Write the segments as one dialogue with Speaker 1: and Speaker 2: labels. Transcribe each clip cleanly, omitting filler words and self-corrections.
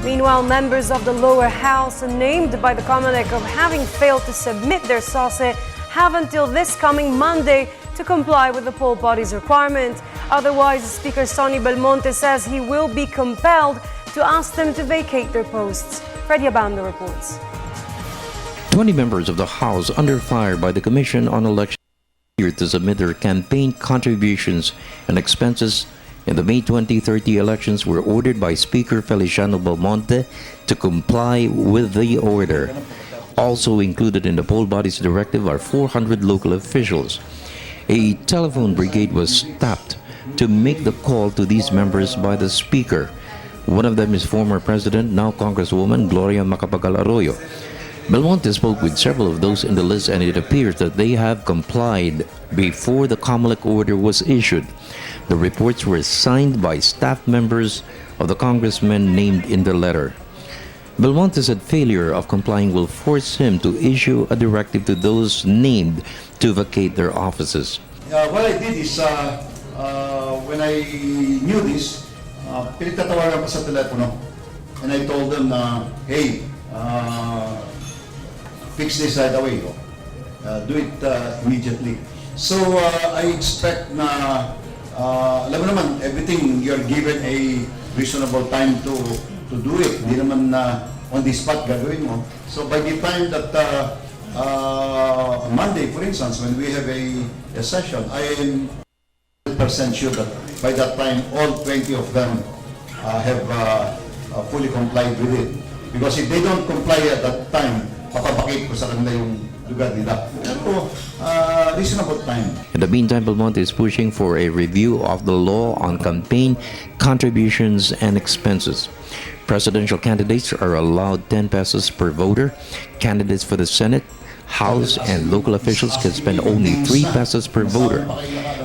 Speaker 1: Meanwhile, members of the lower house named by the COMELEC of having failed to submit their SOCE have until this coming Monday to comply with the poll body's requirement. Otherwise, Speaker Sonny Belmonte says he will be compelled to ask them to vacate their posts. Freddie Abando reports.
Speaker 2: 20 members of the House under fire by the Commission on Election to submit their campaign contributions and expenses in the May 2030 elections were ordered by Speaker Feliciano Belmonte to comply with the order. Also included in the poll body's directive are 400 local officials. A telephone brigade was tapped to make the call to these members by the Speaker. One of them is former President, now Congresswoman Gloria Macapagal Arroyo. Belmonte spoke with several of those in the list, and it appears that they have complied before the COMELEC order was issued. The reports were signed by staff members of the congressmen named in the letter. Belmonte said failure of complying will force him to issue a directive to those named to vacate their offices.
Speaker 3: What I did is, when I knew this, pinagtatawagan ko sa telepono, and I told them na, hey, fix this right away. Do it immediately. So I expect na, alam mo naman, everything you're given a reasonable time to do it. Hindi naman on the spot gagawin mo. So by the time that Monday, for instance, when we have a session, I am 100% sure that by that time all 20 of them have fully complied with it. Because if they don't comply at that time, papabakit ko sa kanila yung lugar nila. Pero reasonable time.
Speaker 2: In the meantime, Belmonte is pushing for a review of the law on campaign contributions and expenses. Presidential candidates are allowed 10 pesos per voter. Candidates for the Senate, House, and local officials can spend only 3 pesos per voter.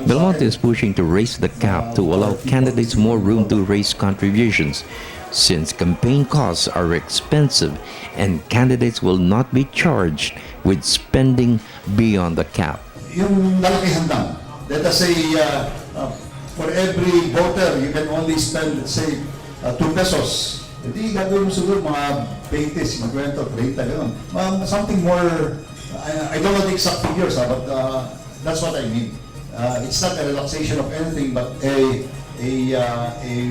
Speaker 2: Belmonte is pushing to raise the cap to allow candidates more room to raise contributions, since campaign costs are expensive and candidates will not be charged with spending beyond the cap.
Speaker 3: Yung lalakihan lang, let us say for every voter you can only spend, let's say, 2 pesos. Hindi gagawin mo siguro mga 20, 50, 30, gano'n. Something more, I don't know the exact figures, but that's what I mean. It's not a relaxation of anything, but a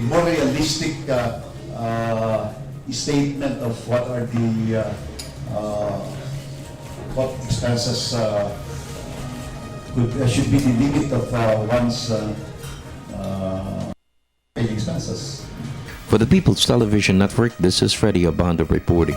Speaker 3: more realistic statement of what are the what expenses should be the limit of one's expenses.
Speaker 2: For the People's Television Network, this is Freddie Abando reporting.